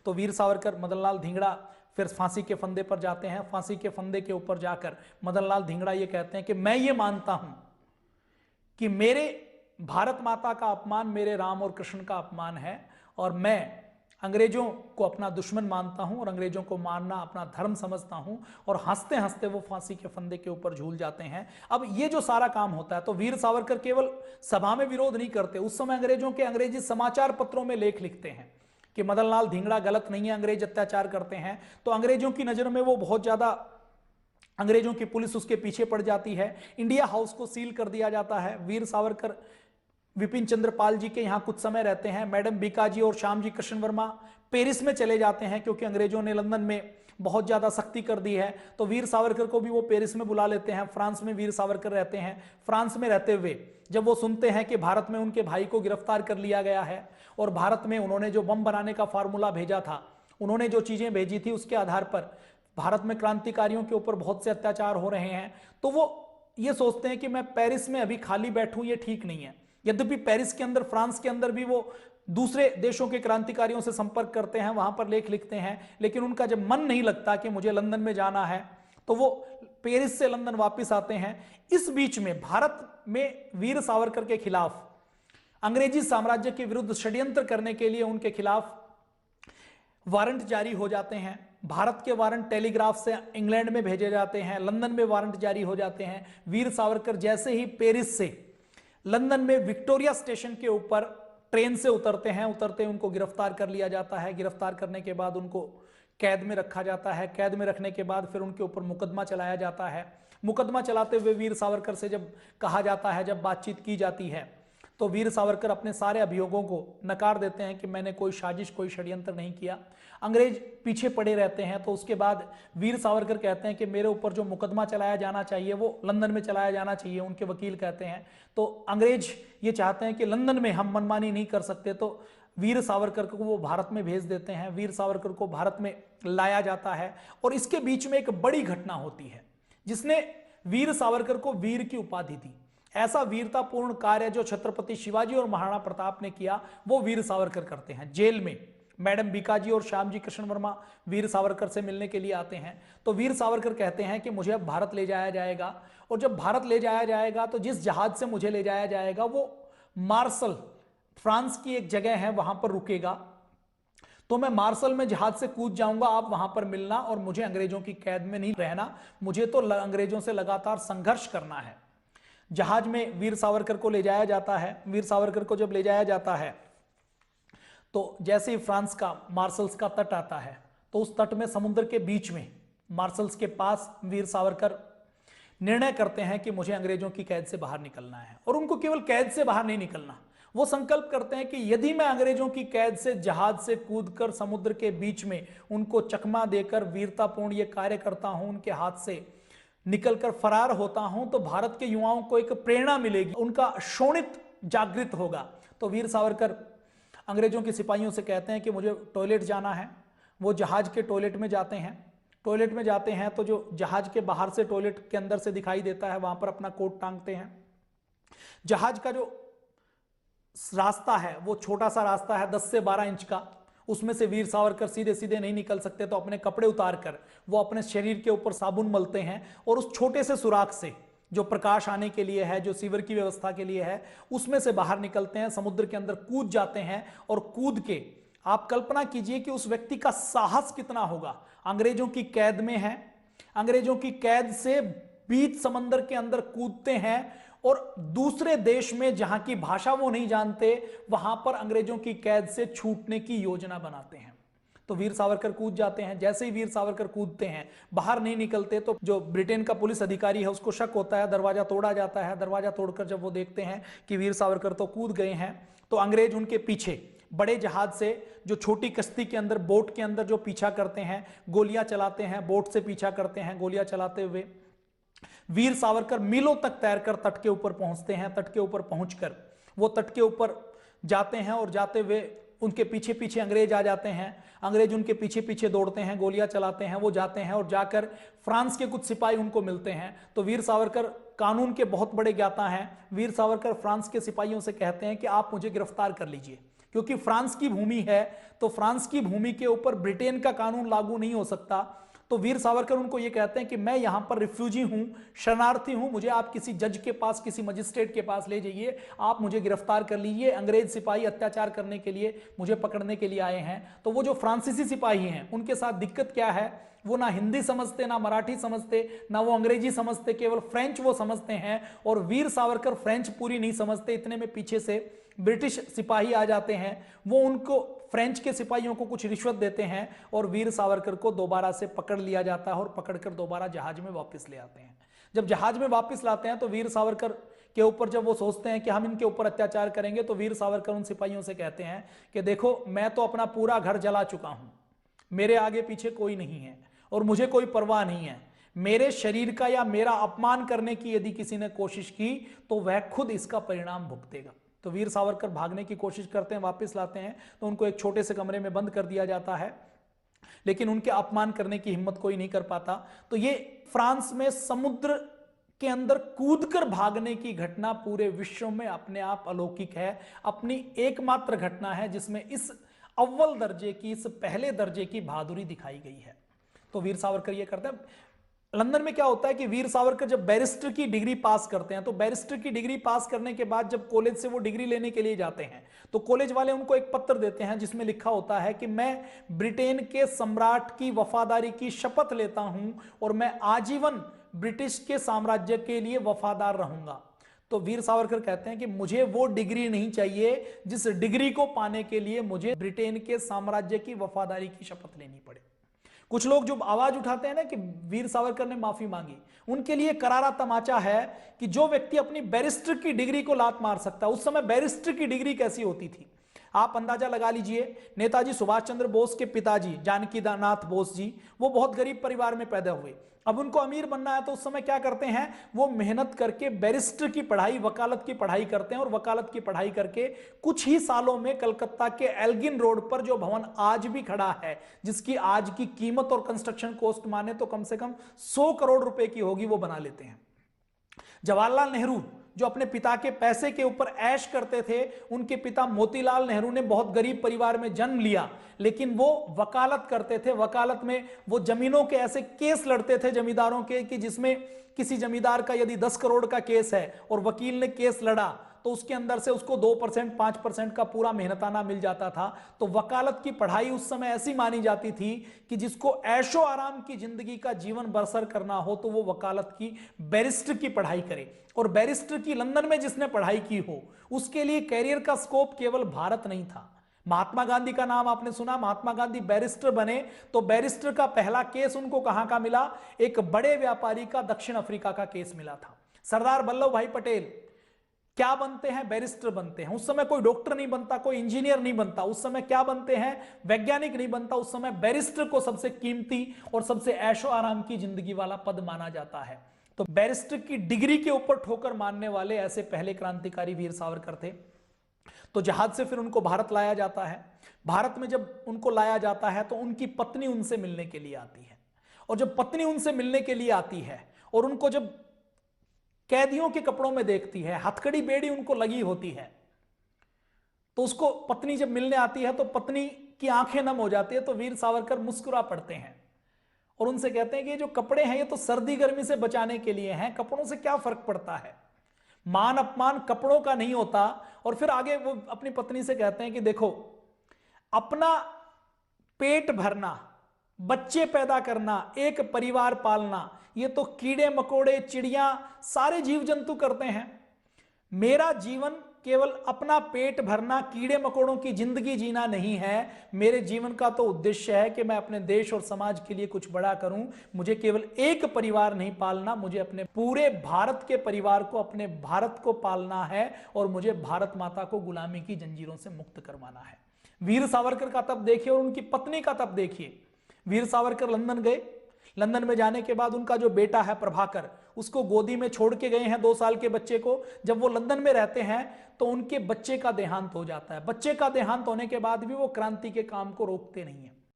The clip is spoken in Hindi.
तो वीर सावरकर, मदन लाल धिंगड़ा फिर फांसी के फंदे पर जाते हैं। फांसी के फंदे के ऊपर जाकर मदन लाल धिंगड़ा ये कहते हैं कि मैं ये मानता हूं कि मेरे भारत माता का अपमान मेरे राम और कृष्ण का अपमान है, और मैं अंग्रेजों को अपना दुश्मन मानता हूं और अंग्रेजों को मारना अपना धर्म समझता हूं। और हंसते हंसते वो फांसी के फंदे के ऊपर झूल जाते हैं। अब ये जो सारा काम होता है, तो वीर सावरकर केवल सभा में विरोध नहीं करते, उस समय अंग्रेजों के अंग्रेजी समाचार पत्रों में लेख लिखते हैं कि मदन लाल धिंगड़ा गलत नहीं है, अंग्रेज अत्याचार करते हैं। तो अंग्रेजों की नजर में वो बहुत ज्यादा, अंग्रेजों की पुलिस उसके पीछे पड़ जाती है। इंडिया हाउस को सील कर दिया जाता है। वीर सावरकर विपिन चंद्र पाल जी के यहां कुछ समय रहते हैं। मैडम बीकाजी और श्यामजी कृष्ण वर्मा पेरिस में चले जाते हैं, क्योंकि अंग्रेजों ने लंदन में बहुत ज्यादा सख्ती कर दी है। तो वीर सावरकर को भी वो पेरिस में बुला लेते हैं। फ्रांस में वीर सावरकर रहते हैं। फ्रांस में रहते हुए जब वो सुनते हैं कि भारत में उनके भाई को गिरफ्तार कर लिया गया है, और भारत में उन्होंने जो बम बनाने का फार्मूला भेजा था, उन्होंने जो चीजें भेजी थी, उसके आधार पर भारत में क्रांतिकारियों के ऊपर बहुत से अत्याचार हो रहे हैं, तो वो ये सोचते हैं कि मैं पेरिस में अभी खाली बैठूं, ये ठीक नहीं है। यद्यपि पेरिस के अंदर, फ्रांस के अंदर भी वो दूसरे देशों के क्रांतिकारियों से संपर्क करते हैं, वहां पर लेख लिखते हैं, लेकिन उनका जब मन नहीं लगता कि मुझे लंदन में जाना है, तो वो पेरिस से लंदन वापस आते हैं। इस बीच में भारत में वीर सावरकर के खिलाफ, अंग्रेजी साम्राज्य के विरुद्ध षड्यंत्र करने के लिए उनके खिलाफ वारंट जारी हो जाते हैं। भारत के वारंट टेलीग्राफ से इंग्लैंड में भेजे जाते हैं, लंदन में वारंट जारी हो जाते हैं। वीर सावरकर जैसे ही पेरिस से लंदन में विक्टोरिया स्टेशन के ऊपर ट्रेन से उतरते हैं, उतरते उनको गिरफ्तार कर लिया जाता है। गिरफ्तार करने के बाद उनको कैद में रखा जाता है। कैद में रखने के बाद फिर उनके ऊपर मुकदमा चलाया जाता है। मुकदमा चलाते हुए वीर सावरकर से जब कहा जाता है, जब बातचीत की जाती है, तो वीर सावरकर अपने सारे अभियोगों को नकार देते हैं कि मैंने कोई साजिश, कोई षड्यंत्र नहीं किया। अंग्रेज पीछे पड़े रहते हैं। तो उसके बाद वीर सावरकर कहते हैं कि मेरे ऊपर जो मुकदमा चलाया जाना चाहिए वो लंदन में चलाया जाना चाहिए, उनके वकील कहते हैं। तो अंग्रेज ये चाहते हैं कि लंदन में हम मनमानी नहीं कर सकते, तो वीर सावरकर को वो भारत में भेज देते हैं। वीर सावरकर को भारत में लाया जाता है, और इसके बीच में एक बड़ी घटना होती है जिसने वीर सावरकर को वीर की उपाधि दी। ऐसा वीरतापूर्ण कार्य जो छत्रपति शिवाजी और महाराणा प्रताप ने किया, वो वीर सावरकर करते हैं। जेल में मैडम बीकाजी और श्यामजी कृष्ण वर्मा वीर सावरकर से मिलने के लिए आते हैं। तो वीर सावरकर कहते हैं कि मुझे अब भारत ले जाया जाएगा, और जब भारत ले जाया जाएगा तो जिस जहाज से मुझे ले जाया जाएगा वो मार्सल, फ्रांस की एक जगह है, वहां पर रुकेगा। तो मैं मार्सल में जहाज से कूद जाऊंगा, आप वहां पर मिलना, और मुझे अंग्रेजों की कैद में नहीं रहना, मुझे तो अंग्रेजों से लगातार संघर्ष करना है। जहाज में वीर सावरकर को ले जाया जाता है। वीर सावरकर को जब ले जाया जाता है, तो जैसे ही फ्रांस का मार्शल्स का तट आता है, तो उस तट में समुद्र के बीच में मार्शल्स के पास वीर सावरकर निर्णय करते हैं कि मुझे अंग्रेजों की कैद से बाहर निकलना है। और उनको केवल कैद से बाहर नहीं निकलना, वो संकल्प करते हैं कि यदि मैं अंग्रेजों की कैद से जहाज से कूदकर समुद्र के बीच में उनको चकमा देकर वीरतापूर्ण ये कार्य करता हूं, उनके हाथ से निकलकर फरार होता हूं, तो भारत के युवाओं को एक प्रेरणा मिलेगी, उनका शोणित जागृत होगा। तो वीर सावरकर अंग्रेजों के सिपाहियों से कहते हैं कि मुझे टॉयलेट जाना है। वो जहाज के टॉयलेट में जाते हैं। टॉयलेट में जाते हैं तो जो जहाज के बाहर से टॉयलेट के अंदर से दिखाई देता है, वहां पर अपना कोट टांगते हैं। जहाज का जो रास्ता है वो छोटा सा रास्ता है, 10 से 12 इंच का। उसमें से वीर सावरकर सीधे सीधे नहीं निकल सकते, तो अपने कपड़े उतार कर वो अपने शरीर के ऊपर साबुन मलते हैं, और उस छोटे से सुराख से जो प्रकाश आने के लिए है, जो सीवर की व्यवस्था के लिए है, उसमें से बाहर निकलते हैं, समुद्र के अंदर कूद जाते हैं। और कूद के आप कल्पना कीजिए कि उस व्यक्ति का साहस कितना होगा। अंग्रेजों की कैद में है, अंग्रेजों की कैद से बीच समंदर के अंदर कूदते हैं, और दूसरे देश में जहां की भाषा वो नहीं जानते, वहां पर अंग्रेजों की कैद से छूटने की योजना बनाते हैं। तो वीर सावरकर कूद जाते हैं। जैसे ही वीर सावरकर कूदते हैं, बाहर नहीं निकलते, तो जो ब्रिटेन का पुलिस अधिकारी है उसको शक होता है, दरवाजा तोड़ा जाता है। दरवाजा तोड़कर जब वो देखते हैं कि वीर सावरकर तो कूद गए हैं, तो अंग्रेज उनके पीछे बड़े जहाज से, जो छोटी कश्ती के अंदर, बोट के अंदर जो पीछा करते हैं, गोलियां चलाते हैं, बोट से पीछा करते हैं। गोलियां चलाते हुए वीर सावरकर मीलों तक तैरकर तट के ऊपर पहुंचते हैं। तट के ऊपर पहुंचकर वो तट के ऊपर जाते हैं, और जाते हुए उनके पीछे पीछे अंग्रेज आ जाते हैं। अंग्रेज उनके पीछे पीछे दौड़ते हैं, गोलियां चलाते हैं। वो जाते हैं और जाकर फ्रांस के कुछ सिपाही उनको मिलते हैं। तो वीर सावरकर कानून के बहुत बड़े ज्ञाता हैं। वीर सावरकर फ्रांस के सिपाहियों से कहते हैं कि आप मुझे गिरफ्तार कर लीजिए, क्योंकि फ्रांस की भूमि है, तो फ्रांस की भूमि के ऊपर ब्रिटेन का कानून लागू नहीं हो सकता। तो वीर सावरकर उनको ये कहते हैं कि मैं यहां पर रिफ्यूजी हूं, शरणार्थी हूं, मुझे आप किसी जज के पास, किसी मजिस्ट्रेट के पास ले जाइए, आप मुझे गिरफ्तार कर लीजिए, अंग्रेज सिपाही अत्याचार करने के लिए, मुझे पकड़ने के लिए आए हैं। तो वो जो फ्रांसीसी सिपाही हैं उनके साथ दिक्कत क्या है, वो ना हिंदी समझते, ना मराठी समझते, ना वो अंग्रेजी समझते, केवल फ्रेंच वो समझते हैं। और वीर सावरकर फ्रेंच पूरी नहीं समझते, इतने में पीछे से ब्रिटिश सिपाही आ जाते हैं, वो उनको फ्रेंच के सिपाहियों को कुछ रिश्वत देते हैं और वीर सावरकर को दोबारा से पकड़ लिया जाता है और पकड़कर दोबारा जहाज में वापस ले आते हैं। जब जहाज में वापस लाते हैं तो वीर सावरकर के ऊपर जब वो सोचते हैं कि हम इनके ऊपर अत्याचार करेंगे, तो वीर सावरकर उन सिपाहियों से कहते हैं कि देखो, मैं तो अपना पूरा घर जला चुका हूं, मेरे आगे पीछे कोई नहीं है और मुझे कोई परवाह नहीं है। मेरे शरीर का या मेरा अपमान करने की यदि किसी ने कोशिश की तो वह खुद इसका परिणाम भुगतेगा। तो वीर सावरकर भागने की कोशिश करते हैं, वापस लाते हैं तो उनको एक छोटे से कमरे में बंद कर दिया जाता है, लेकिन उनके अपमान करने की हिम्मत कोई नहीं कर पाता। तो ये फ्रांस में समुद्र के अंदर कूदकर भागने की घटना पूरे विश्व में अपने आप अलौकिक है, अपनी एकमात्र घटना है जिसमें इस अव्वल दर्जे की, इस पहले दर्जे की बहादुरी दिखाई गई है। तो वीर सावरकर ये करते हैं। लंदन में क्या होता है कि वीर सावरकर जब बैरिस्टर की डिग्री पास करते हैं, तो बैरिस्टर की डिग्री पास करने के बाद जब कॉलेज से वो डिग्री लेने के लिए जाते हैं, तो कॉलेज वाले उनको एक पत्र देते हैं जिसमें लिखा होता है कि मैं ब्रिटेन के सम्राट की वफादारी की शपथ लेता हूं और मैं आजीवन ब्रिटिश के साम्राज्य के लिए वफादार रहूंगा। तो वीर सावरकर कहते हैं कि मुझे वो डिग्री नहीं चाहिए जिस डिग्री को पाने के लिए मुझे ब्रिटेन के साम्राज्य की वफादारी की शपथ लेनी पड़े। कुछ लोग जो आवाज उठाते हैं ना कि वीर सावरकर ने माफी मांगी, उनके लिए करारा तमाचा है कि जो व्यक्ति अपनी बैरिस्टर की डिग्री को लात मार सकता है। उस समय बैरिस्टर की डिग्री कैसी होती थी आप अंदाजा लगा लीजिए। नेताजी सुभाष चंद्र बोस के पिताजी जानकी नाथ बोस जी, वो बहुत गरीब परिवार में पैदा हुए। अब उनको अमीर बनना है तो उस समय क्या करते हैं, वो मेहनत करके बैरिस्टर की पढ़ाई, वकालत की पढ़ाई करते हैं और वकालत की पढ़ाई करके कुछ ही सालों में कलकत्ता के एल्गिन रोड पर जो भवन आज भी खड़ा है, जिसकी आज की कीमत और कंस्ट्रक्शन कॉस्ट माने तो कम से कम 100 करोड़ रुपए की होगी, वो बना लेते हैं। जवाहरलाल नेहरू जो अपने पिता के पैसे के ऊपर ऐश करते थे, उनके पिता मोतीलाल नेहरू ने बहुत गरीब परिवार में जन्म लिया, लेकिन वो वकालत करते थे। वकालत में वो जमीनों के ऐसे केस लड़ते थे जमींदारों के कि जिसमें किसी जमींदार का यदि 10 करोड़ का केस है और वकील ने केस लड़ा तो उसके अंदर से उसको 2%, 5% का पूरा मेहनताना मिल जाता था। तो वकालत की पढ़ाई उस समय ऐसी मानी जाती थी कि जिसको ऐशो आराम की जिंदगी का जीवन बसर करना हो तो वो वकालत की, बैरिस्टर की पढ़ाई करे। और बैरिस्टर की लंदन में जिसने पढ़ाई की हो उसके लिए कैरियर का स्कोप केवल भारत नहीं था। महात्मा गांधी का नाम आपने सुना, महात्मा गांधी बैरिस्टर बने तो बैरिस्टर का पहला केस उनको कहां का मिला, एक बड़े व्यापारी का दक्षिण अफ्रीका का केस मिला था। सरदार वल्लभ भाई पटेल क्या बनते हैं, बैरिस्टर बनते हैं। उस समय कोई डॉक्टर नहीं बनता, कोई इंजीनियर नहीं बनता, उस समय क्या बनते हैं, वैज्ञानिक नहीं बनता, उस समय बैरिस्टर को सबसे कीमती और सबसे ऐशो आराम की जिंदगी वाला पद माना जाता है। तो बैरिस्टर की डिग्री के ऊपर ठोकर मारने वाले ऐसे पहले क्रांतिकारी वीर सावरकर थे। तो जहाज से फिर उनको भारत लाया जाता है। भारत में जब उनको लाया जाता है तो उनकी पत्नी उनसे मिलने के लिए आती है, और जब पत्नी उनसे मिलने के लिए आती है और उनको जब कैदियों के कपड़ों में देखती है, हथकड़ी बेड़ी उनको लगी होती है, तो उसको पत्नी जब मिलने आती है तो पत्नी की आंखें नम हो जाती है। तो वीर सावरकर मुस्कुरा पड़ते हैं और उनसे कहते हैं कि ये जो कपड़े हैं ये तो सर्दी गर्मी से बचाने के लिए हैं, कपड़ों से क्या फर्क पड़ता है, मान अपमान कपड़ों का नहीं होता। और फिर आगे वो अपनी पत्नी से कहते हैं कि देखो, अपना पेट भरना, बच्चे पैदा करना, एक परिवार पालना, ये तो कीड़े मकोड़े, चिड़िया, सारे जीव जंतु करते हैं। मेरा जीवन केवल अपना पेट भरना, कीड़े मकोड़ों की जिंदगी जीना नहीं है। मेरे जीवन का तो उद्देश्य है कि मैं अपने देश और समाज के लिए कुछ बड़ा करूं। मुझे केवल एक परिवार नहीं पालना, मुझे अपने पूरे भारत के परिवार को, अपने भारत को पालना है और मुझे भारत माता को गुलामी की जंजीरों से मुक्त करवाना है। वीर सावरकर का तब देखिए और उनकी पत्नी का तब देखिए। वीर सावरकर लंदन गए, लंदन में जाने के बाद उनका जो बेटा है प्रभाकर, उसको गोदी में छोड़ के गए हैं 2 साल के बच्चे को। जब वो लंदन में रहते हैं तो उनके बच्चे का देहांत हो जाता है। बच्चे का देहांत होने के बाद भी वो क्रांति के काम को रोकते नहीं है।